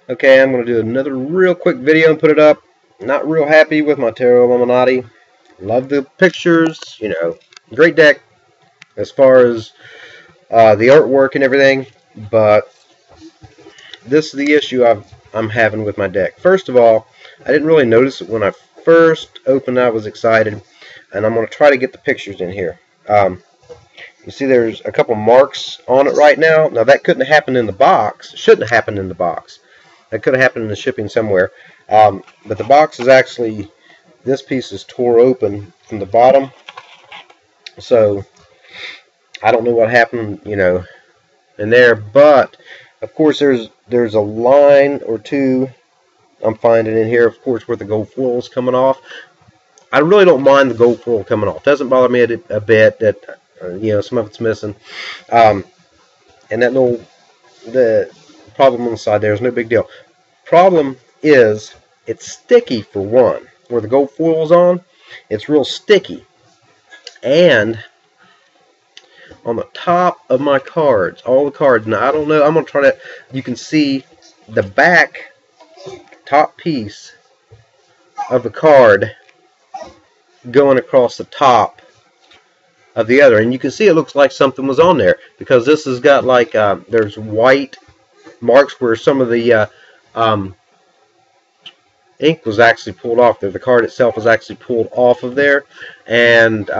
Okay, I'm going to do another real quick video and put it up. Not real happy with my Tarot Illuminati. Love the pictures, great deck as far as the artwork and everything, but this is the issue I'm having with my deck. First of all, I didn't really notice it when I first opened. I was excited, and I'm going to try to get the pictures in here. You see there's a couple marks on it right now. Now that couldn't have happened in the box. It shouldn't have happened in the box. That could have happened in the shipping somewhere. But the box is actually, this piece is tore open from the bottom. So I don't know what happened, in there. But of course there's a line or two I'm finding in here, of course, where the gold foil is coming off. I really don't mind the gold foil coming off. It doesn't bother me a bit that some of it's missing. And that the problem on the side there is no big deal. Problem is it's sticky for one. Where the gold foil is on, it's real sticky. And on the top of my cards, all the cards, now I don't know, I'm going to try to, you can see the back top piece of the card going across the top of the other, and you can see it looks like something was on there, because this has got like there's white marks where some of the ink was actually pulled off there. The card itself was actually pulled off of there, and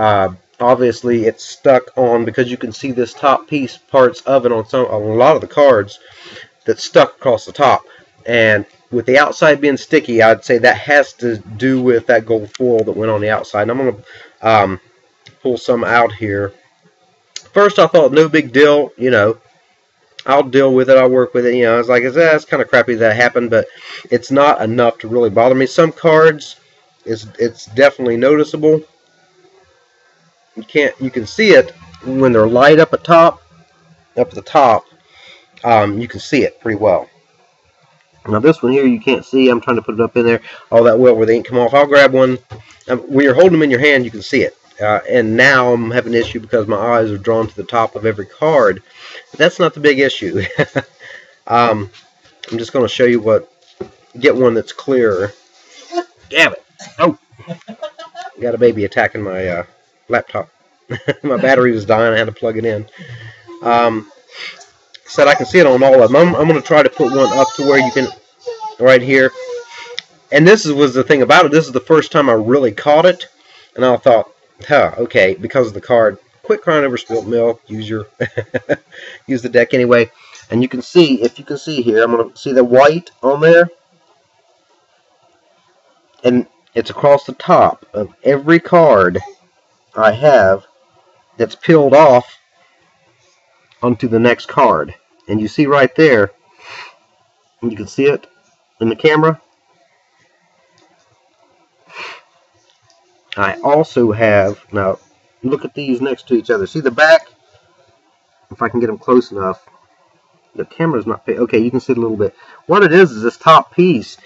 obviously it's stuck on, because you can see this top piece, parts of it on a lot of the cards that's stuck across the top. And with the outside being sticky, I'd say that has to do with that gold foil that went on the outside. And I'm going to pull some out here. First I thought no big deal, I'll deal with it, I'll work with it. I was like, it's kind of crappy that happened, but it's not enough to really bother me. Some cards, it's definitely noticeable. You can see it when they're light up at the top. You can see it pretty well. Now this one here you can't see. I'm trying to put it up in there all that well where they ain't come off. I'll grab one. When you're holding them in your hand, you can see it. And now I'm having an issue because my eyes are drawn to the top of every card. But that's not the big issue. I'm just going to show you get one that's clearer. Damn it. Oh! Got a baby attacking my laptop. My battery was dying. I had to plug it in. Said I can see it on all of them. I'm going to try to put one up to where you can, right here. And this was the thing about it. This is the first time I really caught it. And I thought, okay, because of the card. Quit crying over spilt milk. Use your use the deck anyway. And you can see, if you can see here, I'm going to see the white on there. And it's across the top of every card I have that's peeled off onto the next card. And you see right there, and you can see it in the camera. I also have, now look at these next to each other. See the back? If I can get them close enough. The camera's not, okay, you can see it a little bit. What it is this top piece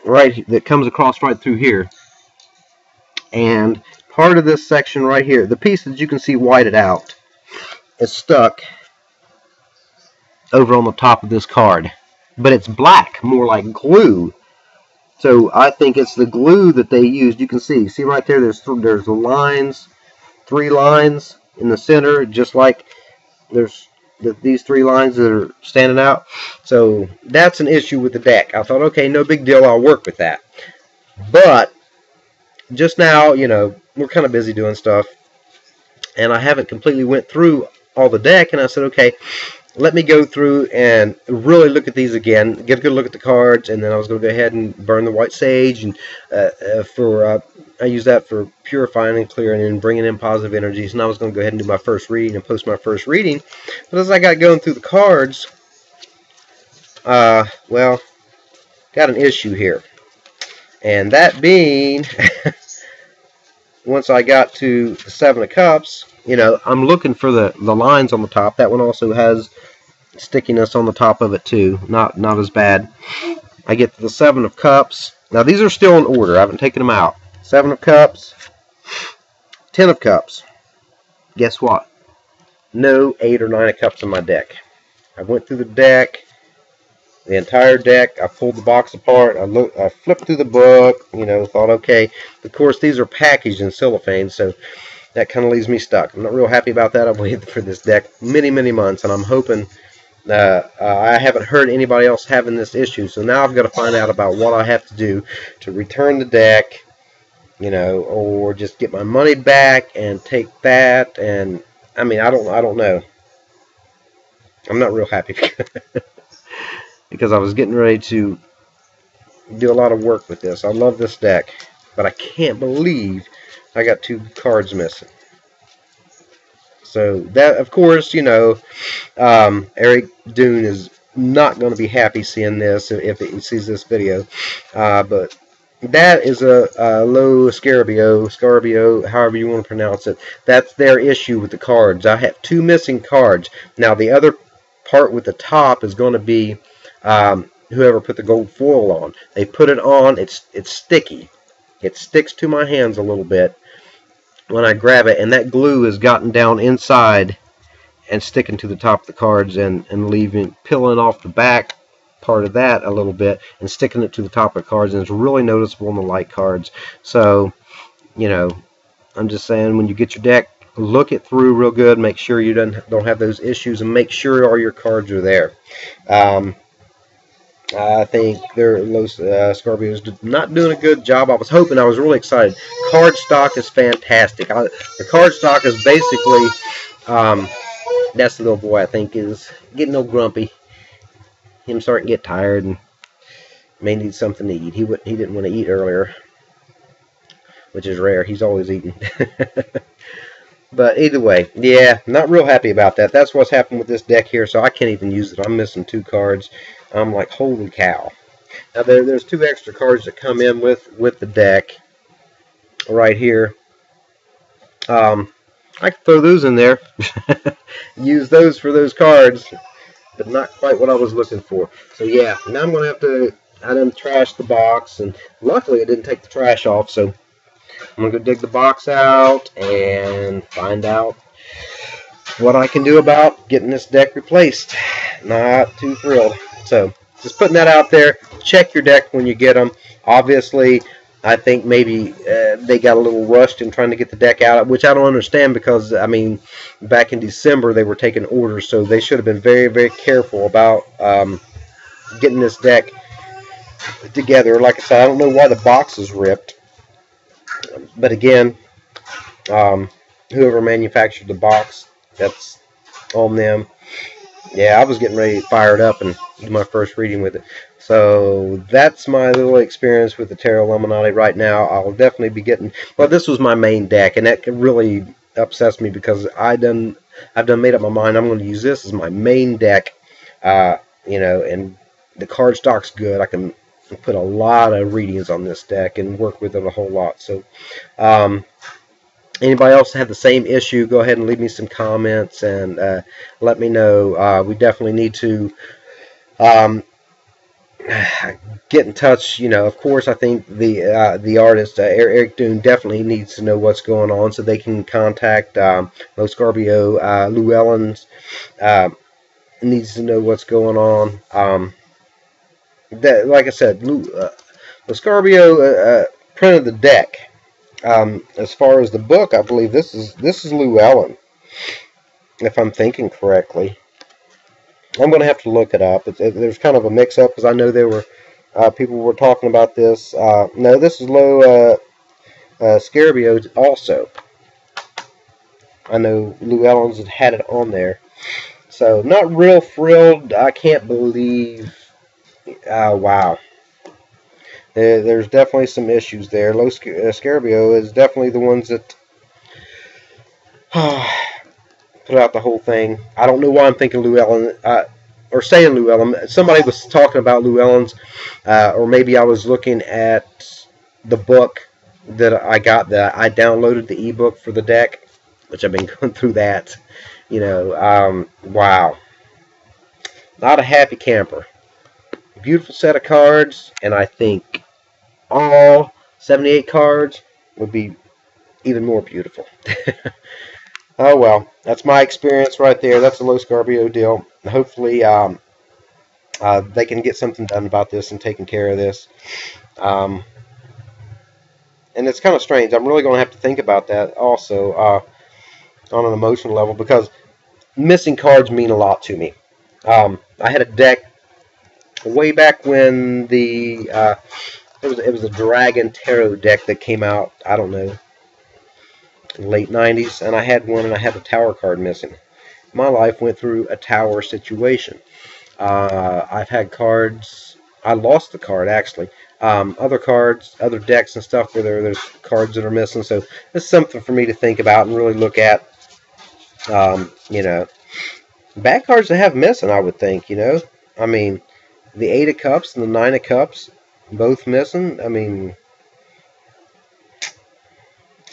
right that comes across right through here. And part of this section right here, the piece that you can see whited out, is stuck over on the top of this card. But it's black, more like glue. So I think it's the glue that they used. You can see right there, there's the lines, 3 lines in the center, just like there's these 3 lines that are standing out. So that's an issue with the deck. I thought, okay, no big deal, I'll work with that. But just now, we're kind of busy doing stuff, and I haven't completely went through all the deck, and I said, okay, let me go through and really look at these again, get a good look at the cards, and then I was going to go ahead and burn the white sage, and I use that for purifying and clearing and bringing in positive energies. And I was going to go ahead and do my first reading and post my first reading, but as I got going through the cards, well, got an issue here, and that being once I got to the 7 of Cups, I'm looking for the lines on the top. That one also has stickiness on the top of it too. Not as bad. I get to the 7 of Cups. Now these are still in order. I haven't taken them out. 7 of Cups. 10 of Cups. Guess what? No 8 or 9 of Cups in my deck. I went through the deck the entire deck. I pulled the box apart. I flipped through the book. You know, thought, okay. Of course, these are packaged in cellophane, so that kind of leaves me stuck. I'm not real happy about that. I've waited for this deck many, many months, and I'm hoping. I haven't heard anybody else having this issue, so now I've got to find out about what I have to do to return the deck, you know, or just get my money back and take that. And I mean, I don't know. I'm not real happy because I was getting ready to do a lot of work with this. I love this deck, but I can't believe I got 2 cards missing. So that, of course, you know, Erik Dunne is not going to be happy seeing this if he sees this video. But that is a Lo Scarabeo, however you want to pronounce it. That's their issue with the cards. I have 2 missing cards. Now, the other part with the top is going to be whoever put the gold foil on. They put it on. It's sticky. It sticks to my hands a little bit when I grab it, and that glue has gotten down inside and sticking to the top of the cards and peeling off the back part of that a little bit and sticking it to the top of the cards, and it's really noticeable in the light cards. So, you know, I'm just saying, when you get your deck, look it through real good, make sure you don't have those issues, and make sure all your cards are there. I think Lo Scarabeo is not doing a good job. I was really excited. Card stock is fantastic. The card stock is basically, that's the little boy, I think, is getting a little grumpy. Him starting to get tired and may need something to eat. He didn't want to eat earlier, which is rare. He's always eating. But either way, yeah, not real happy about that. That's what's happened with this deck here, so I can't even use it. I'm missing 2 cards. I'm like, holy cow. Now, there's 2 extra cards that come in with the deck right here. I can throw those in there. Use those for those cards, but not quite what I was looking for. So, yeah, now I'm going to have to, I done trash the box, and luckily I didn't take the trash off, so I'm going to go dig the box out and find out what I can do about getting this deck replaced. Not too thrilled. So, just putting that out there. Check your deck when you get them. Obviously, I think maybe they got a little rushed in trying to get the deck out, which I don't understand because, I mean, back in December they were taking orders, so they should have been very, very careful about getting this deck together. Like I said, I don't know why the box is ripped. But again, whoever manufactured the box, that's on them. Yeah, I was getting ready to fire it up and do my first reading with it. So that's my little experience with the Tarot Illuminati right now. I'll definitely be getting. Well, this was my main deck, and that really upsets me because I've done made up my mind. I'm going to use this as my main deck. You know, and the card stock's good. I can put a lot of readings on this deck and work with it a whole lot. So, anybody else have the same issue, go ahead and leave me some comments and let me know. We definitely need to get in touch. You know, of course, I think the artist, Erik Dunne, definitely needs to know what's going on so they can contact Lo Scarabeo. Lou Ellens needs to know what's going on. Like I said, Lo Scarabeo printed the deck. As far as the book, I believe this is Lou Ellen, if I'm thinking correctly. I'm going to have to look it up. There's kind of a mix-up because I know there were people were talking about this. No, this is Lo Scarabeo also. I know Lou Ellens had it on there. So, not real thrilled. I can't believe... wow. There's definitely some issues there. Lo Scarabeo is definitely the ones that put out the whole thing. I don't know why I'm thinking Lou Ellen, or saying Lou Ellen. Somebody was talking about Lou Ellen's, or maybe I was looking at the book that I got, that I downloaded the ebook for the deck, which I've been going through that. You know, wow. Not a happy camper. Beautiful set of cards, and I think all 78 cards would be even more beautiful. Oh well, that's my experience right there. That's a Lo Scarabeo deal. Hopefully they can get something done about this and taking care of this. And it's kind of strange. I'm really going to have to think about that also on an emotional level, because missing cards mean a lot to me. I had a deck way back when it was a Dragon Tarot deck that came out, I don't know, late 90s, and I had one, and I had a tower card missing. My life went through a tower situation. I've had cards, I lost the card actually. Other cards, other decks and stuff where there's cards that are missing. So it's something for me to think about and really look at. You know, bad cards to have missing, I would think. You know, I mean, the 8 of Cups and the 9 of Cups, both missing. I mean,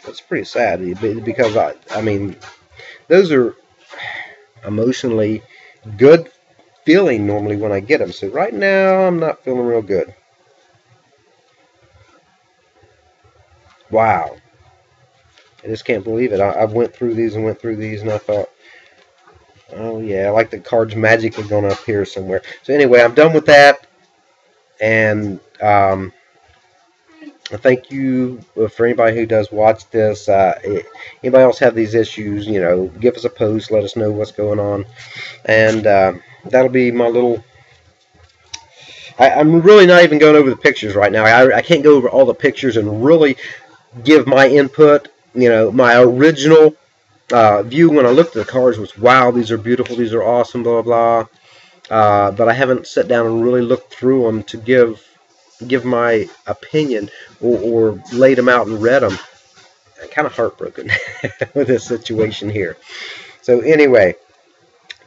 it's pretty sad because I mean, those are emotionally good feeling normally when I get them. So right now, I'm not feeling real good. Wow. I just can't believe it. I went through these and went through these, and I thought, oh yeah, like the cards magically going to appear somewhere. So anyway, I'm done with that, and thank you for anybody who does watch this. Anybody else have these issues, you know, give us a post, let us know what's going on, and that'll be my little... I'm really not even going over the pictures right now. I can't go over all the pictures and really give my input. You know, my original view when I looked at the cards was, wow, these are beautiful, these are awesome, blah, blah, blah. But I haven't sat down and really looked through them to give my opinion or laid them out and read them. I'm kind of heartbroken with this situation here. So anyway,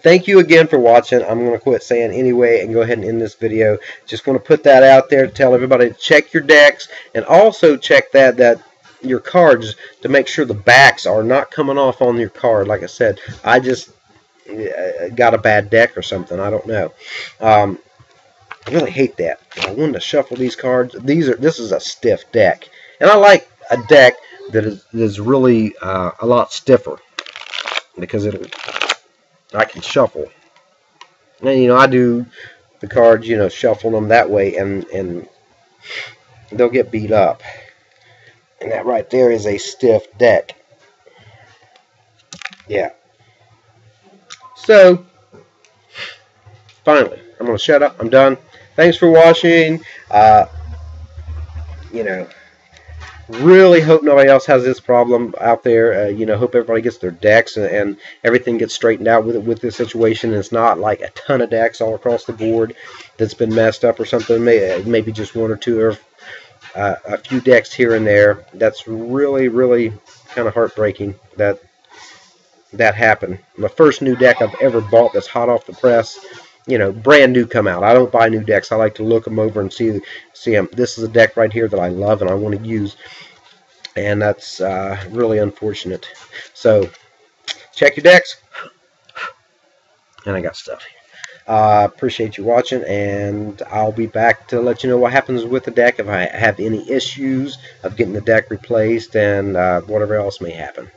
thank you again for watching. I'm going to quit saying anyway and go ahead and end this video. Just want to put that out there to tell everybody to check your decks, and also check that your cards, to make sure the backs are not coming off on your card. Like I said, I just got a bad deck or something. I don't know. I really hate that. I wanted to shuffle these cards. This is a stiff deck, and I like a deck that is really a lot stiffer, because I can shuffle. And you know, I do the cards, you know, shuffling them that way, and they'll get beat up. And that right there is a stiff deck. Yeah. So, finally, I'm going to shut up. I'm done. Thanks for watching. You know, really hope nobody else has this problem out there. You know, hope everybody gets their decks and everything gets straightened out with this situation. It's not like a ton of decks all across the board that's been messed up or something. Maybe just one or two, or a few decks here and there. That's really, really kind of heartbreaking that happened. The first new deck I've ever bought that's hot off the press, you know, brand new come out. I don't buy new decks. I like to look them over and see them. This is a deck right here that I love and I want to use, and that's really unfortunate. So check your decks, and I got stuff here. Appreciate you watching, and I'll be back to let you know what happens with the deck, if I have any issues of getting the deck replaced, and whatever else may happen.